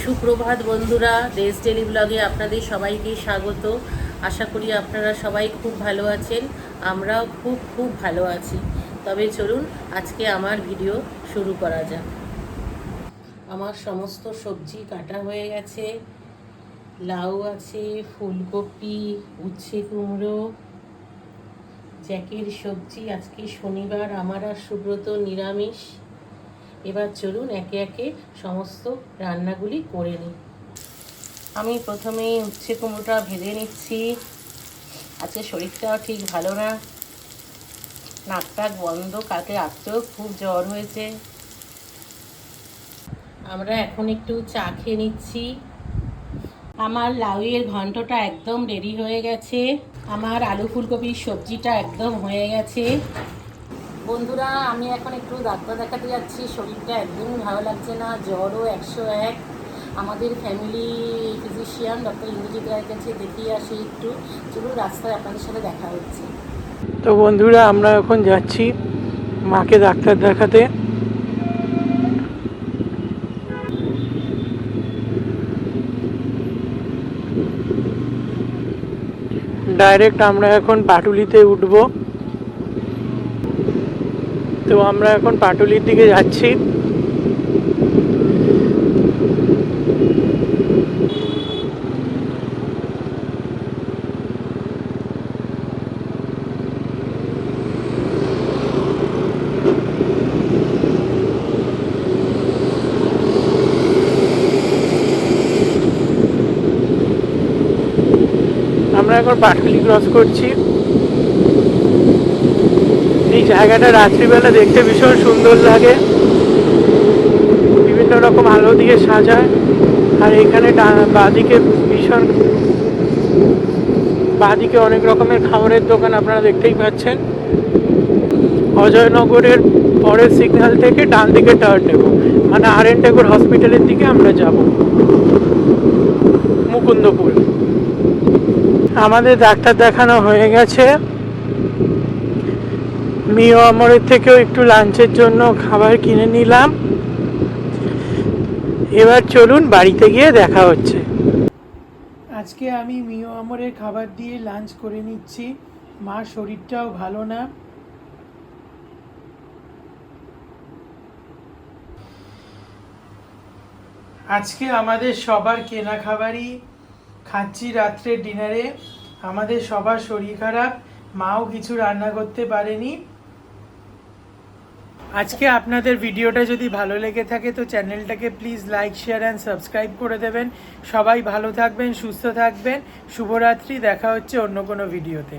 সুপ্রভাত বন্ধুরা, দেশ ডেলি ব্লগে আপনাদের সবাইকে স্বাগত। আশা করি আপনারা সবাই খুব ভালো আছেন। আমরাও খুব খুব ভালো আছি। তবে চলুন আজকে আমার ভিডিও শুরু করা যাক। আমার সমস্ত সবজি কাটা হয়ে গেছে। লাউ আছে, ফুলকপি, উচ্ছে কুমড়ো, জ্যাকের সবজি। আজকে শনিবার, আমার আর সুব্রত নিরামিষ। এবার চলুন একে একে সমস্ত রান্নাগুলি করে নিই। আমি প্রথমেই উচ্ছে কুমড়োটা ভেজে নিচ্ছি। আজকে শরীরটাও ঠিক ভালো না, নাক টাক বন্ধ, কালকে রাত্রেও খুব জ্বর হয়েছে। আমরা এখন একটু চা খেয়ে নিচ্ছি। আমার লাউয়ের ঘন্টটা একদম রেডি হয়ে গেছে। আমার আলু ফুলকপির সবজিটা একদম হয়ে গেছে। বন্ধুরা, আমি এখন একটু ডাক্তার দেখাতে যাচ্ছি। শরীরটা একদমই ভালো লাগছে না, জ্বরও 101। আমাদের ফ্যামিলি ফিজিশিয়ান ডক্টর ইন্দ্রজিৎ রায়ের কাছে দেখিয়ে আসি একটু। চলুন, রাস্তায় আপনাদের সাথে দেখা হচ্ছে। তো বন্ধুরা, আমরা এখন যাচ্ছি মাকে ডাক্তার দেখাতে। ডাইরেক্ট আমরা এখন পাটুলিতে উঠব। তো আমরা এখন পাটুলির দিকে যাচ্ছি। আমরা এখন পাটুলি ক্রস করছি। এই জায়গাটা রাত্রিবেলা দেখতে ভীষণ সুন্দর লাগে, বিভিন্ন রকম আলো দিয়ে সাজায়। আর এখানে বাঁদিকে বাঁদিকে অনেক রকমের খাবারের দোকান আপনারা দেখতেই পাচ্ছেন। অজয়নগরের পরের সিগন্যাল থেকে ডান দিকে টার্ন নেব, মানে আর.এন. টেগোর হসপিটালের দিকে আমরা যাব, মুকুন্দপুর। আমাদের ডাক্তার দেখানো হয়ে গেছে। মিও আমরের থেকেও একটু লাঞ্চের জন্য খাবার কিনে নিলাম। এবার চলুন বাড়িতে গিয়ে দেখা হচ্ছে। আজকে আমি মিও আমরের খাবার দিয়ে লাঞ্চ করে নিচ্ছি। মার শরীরটাও ভালো না। আজকে আমাদের সবার কেনা খাবারই খাচ্ছি রাত্রের ডিনারে। আমাদের সবার শরীর খারাপ, মাও কিছু রান্না করতে পারেনি। আজকে আপনাদের ভিডিওটা যদি ভালো লেগে থাকে তো চ্যানেলটাকে please like, share and subscribe করে দেবেন। সবাই ভালো থাকবেন, সুস্থ থাকবেন। শুভরাত্রি। দেখা হচ্ছে অন্য কোনো ভিডিওতে।